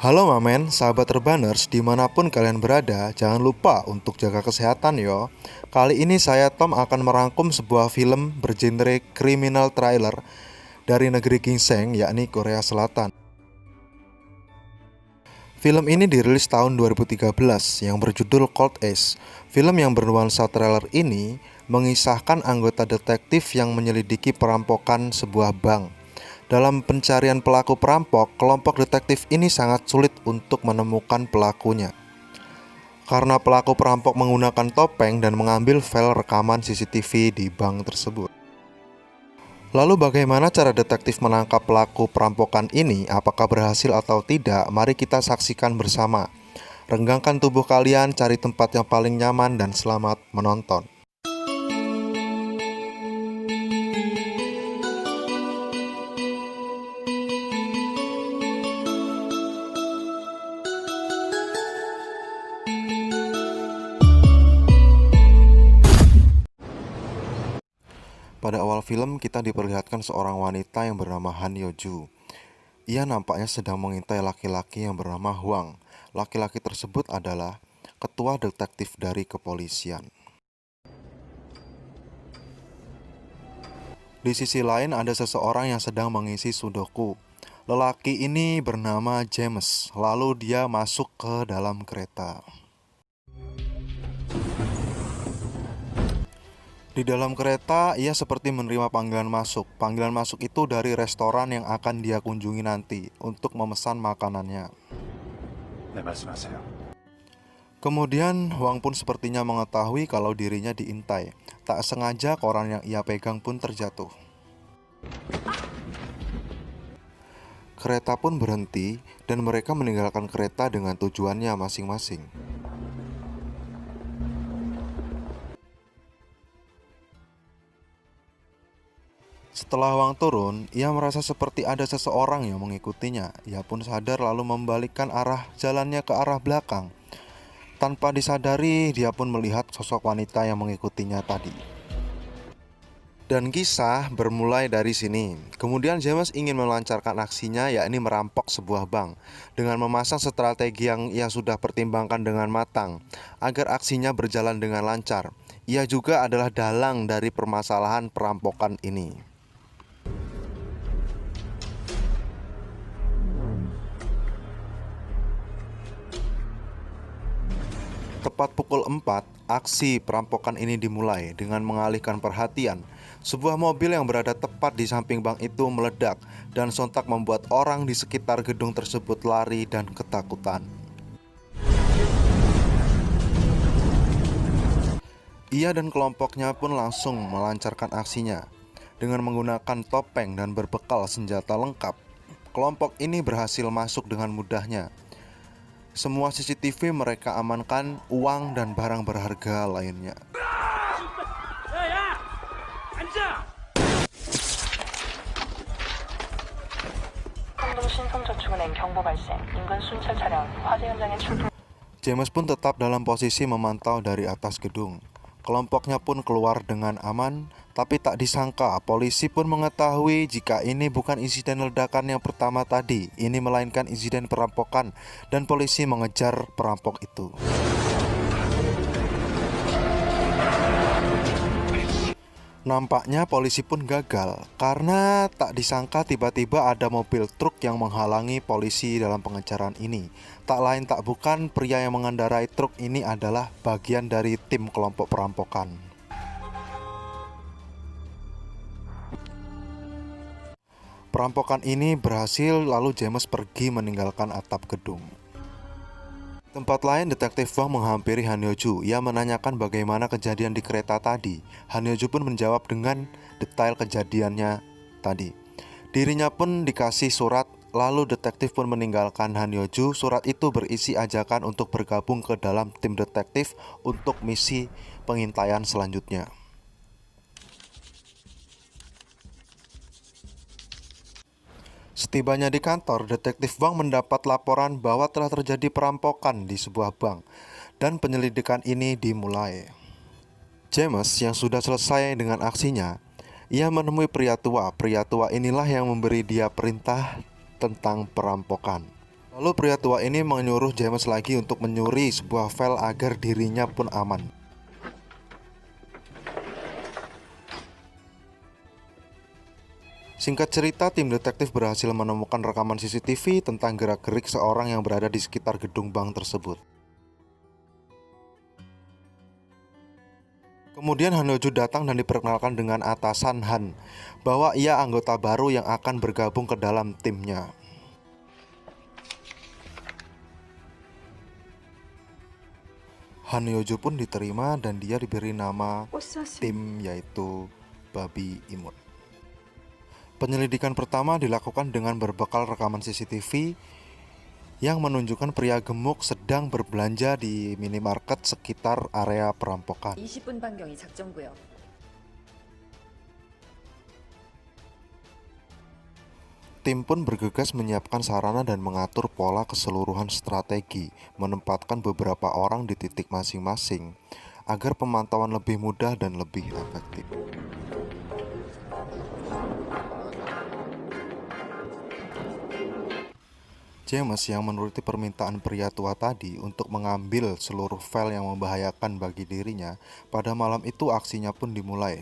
Halo Mamen, sahabat Rebaners, dimanapun kalian berada, jangan lupa untuk jaga kesehatan yo. Kali ini saya Tom akan merangkum sebuah film bergenre criminal thriller dari negeri ginseng, yakni Korea Selatan. Film ini dirilis tahun 2013 yang berjudul Cold Case. Film yang bernuansa thriller ini mengisahkan anggota detektif yang menyelidiki perampokan sebuah bank. Dalam pencarian pelaku perampok, kelompok detektif ini sangat sulit untuk menemukan pelakunya karena pelaku perampok menggunakan topeng dan mengambil file rekaman CCTV di bank tersebut. Lalu bagaimana cara detektif menangkap pelaku perampokan ini? Apakah berhasil atau tidak? Mari kita saksikan bersama. Renggangkan tubuh kalian, cari tempat yang paling nyaman, dan selamat menonton. Pada awal film kita diperlihatkan seorang wanita yang bernama Han Yo-ju. Ia nampaknya sedang mengintai laki-laki yang bernama Hwang. Laki-laki tersebut adalah ketua detektif dari kepolisian. Di sisi lain ada seseorang yang sedang mengisi sudoku. Lelaki ini bernama James. Lalu dia masuk ke dalam kereta. Di dalam kereta, ia seperti menerima panggilan masuk. Panggilan masuk itu dari restoran yang akan dia kunjungi nanti untuk memesan makanannya. Kemudian, Hwang pun sepertinya mengetahui kalau dirinya diintai. Tak sengaja koran yang ia pegang pun terjatuh. Kereta pun berhenti dan mereka meninggalkan kereta dengan tujuannya masing-masing. Setelah Hwang turun, ia merasa seperti ada seseorang yang mengikutinya. Ia pun sadar lalu membalikkan arah jalannya ke arah belakang. Tanpa disadari, dia pun melihat sosok wanita yang mengikutinya tadi. Dan kisah bermulai dari sini. Kemudian James ingin melancarkan aksinya, yakni merampok sebuah bank dengan memasang strategi yang ia sudah pertimbangkan dengan matang agar aksinya berjalan dengan lancar. Ia juga adalah dalang dari permasalahan perampokan ini. Tepat pukul 4, aksi perampokan ini dimulai dengan mengalihkan perhatian. Sebuah mobil yang berada tepat di samping bank itu meledak dan sontak membuat orang di sekitar gedung tersebut lari dan ketakutan. Ia dan kelompoknya pun langsung melancarkan aksinya. Dengan menggunakan topeng dan berbekal senjata lengkap, kelompok ini berhasil masuk dengan mudahnya. Semua CCTV mereka amankan, uang dan barang berharga lainnya. James pun tetap dalam posisi memantau dari atas gedung. Kelompoknya pun keluar dengan aman, tapi tak disangka polisi pun mengetahui jika ini bukan insiden ledakan yang pertama tadi. Ini melainkan insiden perampokan dan polisi mengejar perampok itu. Nampaknya polisi pun gagal karena tak disangka tiba-tiba ada mobil truk yang menghalangi polisi dalam pengejaran ini. Tak lain tak bukan, pria yang mengendarai truk ini adalah bagian dari tim kelompok perampokan. Perampokan ini berhasil lalu James pergi meninggalkan atap gedung. Tempat lain, detektif Hwang menghampiri Han Yo-ju. Ia menanyakan bagaimana kejadian di kereta tadi. Han Yo-ju pun menjawab dengan detail kejadiannya tadi. Dirinya pun dikasih surat, lalu detektif pun meninggalkan Han Yo-ju. Surat itu berisi ajakan untuk bergabung ke dalam tim detektif untuk misi pengintaian selanjutnya. Setibanya di kantor, detektif Hwang mendapat laporan bahwa telah terjadi perampokan di sebuah bank dan penyelidikan ini dimulai. James yang sudah selesai dengan aksinya, ia menemui pria tua. Pria tua inilah yang memberi dia perintah tentang perampokan. Lalu pria tua ini menyuruh James lagi untuk menyuri sebuah file agar dirinya pun aman. Singkat cerita, tim detektif berhasil menemukan rekaman CCTV tentang gerak-gerik seorang yang berada di sekitar gedung bank tersebut. Kemudian Han Yo-ju datang dan diperkenalkan dengan atasan Han bahwa ia anggota baru yang akan bergabung ke dalam timnya. Han Yo-ju pun diterima dan dia diberi nama tim, yaitu Babi Imut. Penyelidikan pertama dilakukan dengan berbekal rekaman CCTV yang menunjukkan pria gemuk sedang berbelanja di minimarket sekitar area perampokan. 20분 반경이 작전구역. Tim pun bergegas menyiapkan sarana dan mengatur pola keseluruhan strategi, menempatkan beberapa orang di titik masing-masing agar pemantauan lebih mudah dan lebih efektif. James yang menuruti permintaan pria tua tadi untuk mengambil seluruh file yang membahayakan bagi dirinya, pada malam itu aksinya pun dimulai.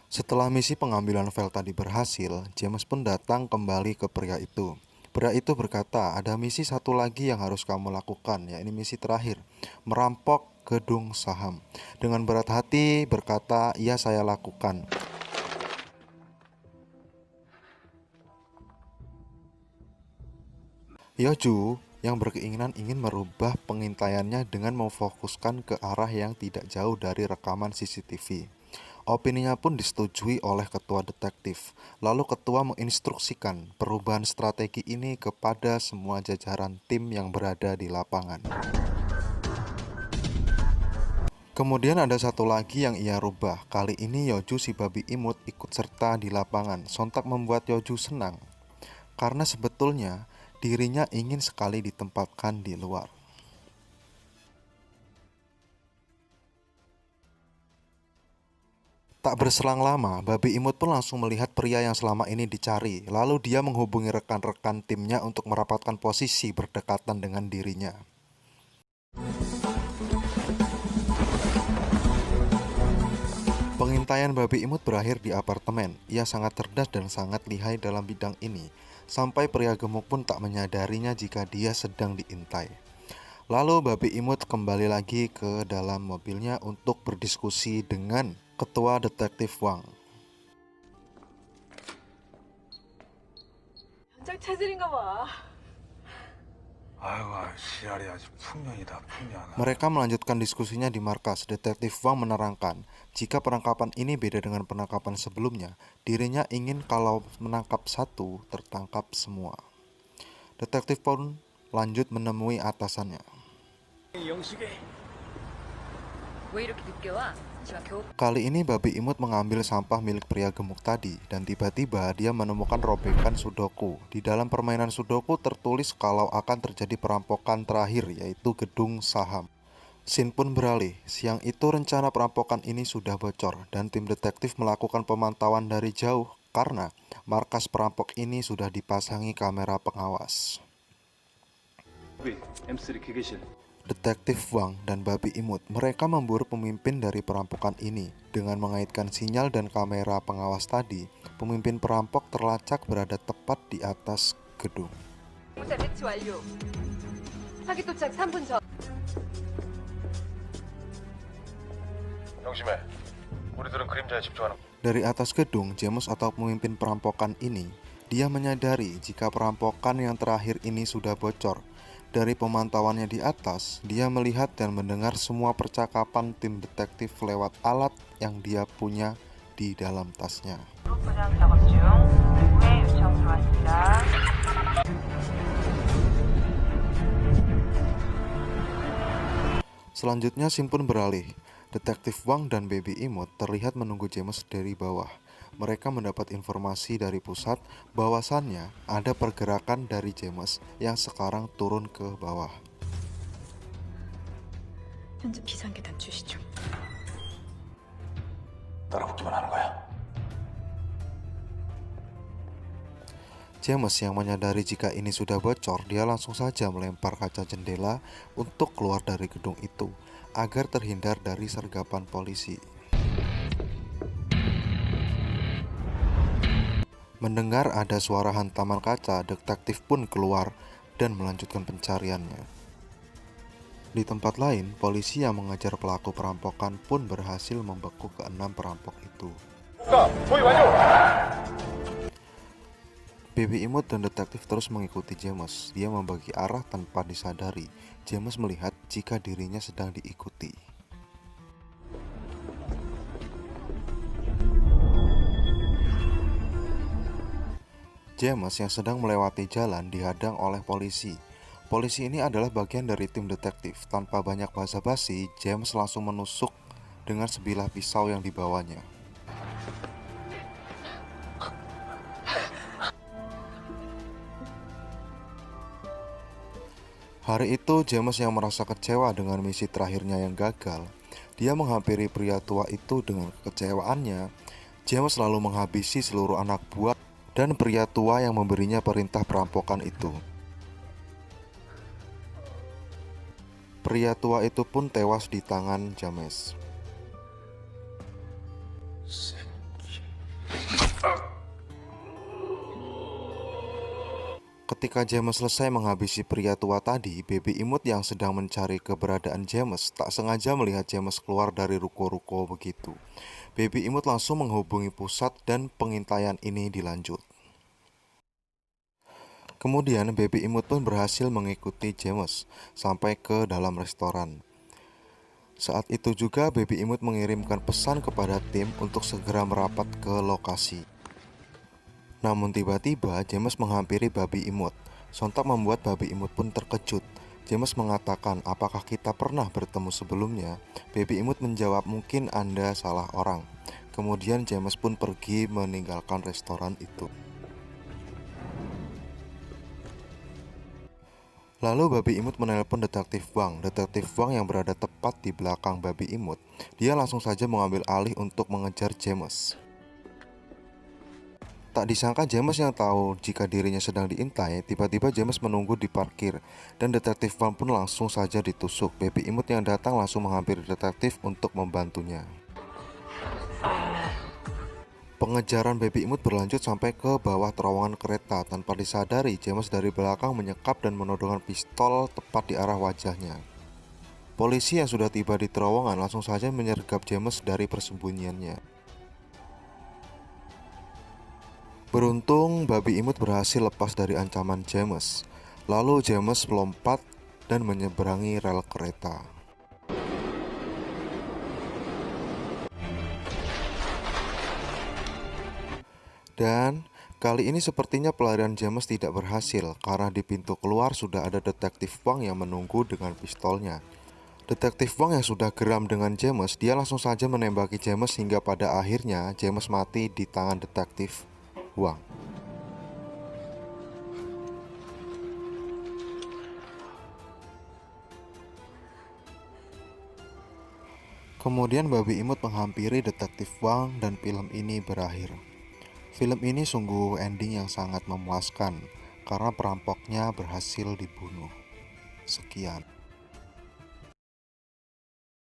Setelah misi pengambilan file tadi berhasil, James pun datang kembali ke pria itu. Pria itu berkata, ada misi satu lagi yang harus kamu lakukan, yakni misi terakhir, merampok gedung saham. Dengan berat hati berkata, iya saya lakukan. Yo-ju yang berkeinginan ingin merubah pengintaiannya dengan memfokuskan ke arah yang tidak jauh dari rekaman CCTV. Opininya pun disetujui oleh ketua detektif. Lalu ketua menginstruksikan perubahan strategi ini kepada semua jajaran tim yang berada di lapangan. Kemudian ada satu lagi yang ia rubah. Kali ini Yo-ju si babi imut ikut serta di lapangan. Sontak membuat Yo-ju senang, karena sebetulnya dirinya ingin sekali ditempatkan di luar. Tak berselang lama, babi imut pun langsung melihat pria yang selama ini dicari. Lalu dia menghubungi rekan-rekan timnya untuk merapatkan posisi berdekatan dengan dirinya. Pengintaian babi imut berakhir di apartemen. Ia sangat cerdas dan sangat lihai dalam bidang ini, sampai pria gemuk pun tak menyadarinya jika dia sedang diintai. Lalu babi imut kembali lagi ke dalam mobilnya untuk berdiskusi dengan ketua detektif Wang. 현장 체질인가 봐. Mereka melanjutkan diskusinya di markas. Detektif Wang menerangkan, jika penangkapan ini beda dengan penangkapan sebelumnya, dirinya ingin kalau menangkap satu, tertangkap semua. Detektif pun lanjut menemui atasannya. 왜 이렇게 늦게 와? 제가 겨우 Kali ini babi imut mengambil sampah milik pria gemuk tadi, dan tiba-tiba dia menemukan robekan sudoku. Di dalam permainan sudoku tertulis kalau akan terjadi perampokan terakhir, yaitu gedung saham. Scene pun beralih. Siang itu rencana perampokan ini sudah bocor, dan tim detektif melakukan pemantauan dari jauh karena markas perampok ini sudah dipasangi kamera pengawas. Detektif Wang dan babi imut, mereka memburu pemimpin dari perampokan ini. Dengan mengaitkan sinyal dan kamera pengawas tadi, pemimpin perampok terlacak berada tepat di atas gedung. 무사 배치 완료. 사기 도착 3분 전. 명심해. 우리들은 그림자에 집중하는. Dari atas gedung, James atau pemimpin perampokan ini, dia menyadari jika perampokan yang terakhir ini sudah bocor. Dari pemantauannya di atas, dia melihat dan mendengar semua percakapan tim detektif lewat alat yang dia punya di dalam tasnya. Selanjutnya scene pun beralih. Detektif Wang dan babi imut terlihat menunggu James dari bawah. Mereka mendapat informasi dari pusat bahwasannya ada pergerakan dari James yang sekarang turun ke bawah. 현재 비상계단 주시 중. 따라붙기만 하는 거야. James yang menyadari jika ini sudah bocor, dia langsung saja melempar kaca jendela untuk keluar dari gedung itu agar terhindar dari sergapan polisi. Mendengar ada suara hantaman kaca, detektif pun keluar dan melanjutkan pencariannya. Di tempat lain, polisi yang mengejar pelaku perampokan pun berhasil membekuk ke-6 perampok itu. 보이 완료! Baby Imut dan detektif terus mengikuti James. Dia membagi arah tanpa disadari. James melihat jika dirinya sedang diikuti. James yang sedang melewati jalan dihadang oleh polisi. Polisi ini adalah bagian dari tim detektif. Tanpa banyak basa-basi, James langsung menusuk dengan sebilah pisau yang dibawanya. Hari itu, James yang merasa kecewa dengan misi terakhirnya yang gagal. Dia menghampiri pria tua itu dengan kekecewaannya. James lalu menghabisi seluruh anak buah dan pria tua yang memberinya perintah perampokan itu. Pria tua itu pun tewas di tangan James. Ketika James selesai menghabisi pria tua tadi, Baby Imut yang sedang mencari keberadaan James tak sengaja melihat James keluar dari ruko-ruko begitu. Baby Imut langsung menghubungi pusat dan pengintaian ini dilanjut. Kemudian Baby Imut pun berhasil mengikuti James sampai ke dalam restoran. Saat itu juga Baby Imut mengirimkan pesan kepada tim untuk segera merapat ke lokasi. Namun tiba-tiba James menghampiri Baby Imut. Sontak membuat Baby Imut pun terkejut. James mengatakan, "Apakah kita pernah bertemu sebelumnya?" Baby Imut menjawab, "Mungkin Anda salah orang." Kemudian James pun pergi meninggalkan restoran itu. Lalu Baby Imut menelpon Detektif Wang. Detektif Wang yang berada tepat di belakang Baby Imut. Dia langsung saja mengambil alih untuk mengejar James. Tak disangka James yang tahu jika dirinya sedang diintai, tiba-tiba James menunggu di parkir dan Detektif Wang pun langsung saja ditusuk. Baby Imut yang datang langsung menghampiri detektif untuk membantunya. Pengejaran Baby Imut berlanjut sampai ke bawah terowongan kereta. Tanpa disadari, James dari belakang menyekap dan menodongkan pistol tepat di arah wajahnya. Polisi yang sudah tiba di terowongan langsung saja menyergap James dari persembunyiannya. Beruntung, Baby Imut berhasil lepas dari ancaman James. Lalu James melompat dan menyeberangi rel kereta. Dan kali ini sepertinya pelarian James tidak berhasil karena di pintu keluar sudah ada Detektif Wang yang menunggu dengan pistolnya. Detektif Wang yang sudah geram dengan James, dia langsung saja menembaki James hingga pada akhirnya James mati di tangan Detektif Wang. Kemudian Baby Imut menghampiri Detektif Wang dan film ini berakhir. Film ini sungguh ending yang sangat memuaskan karena perampoknya berhasil dibunuh. Sekian.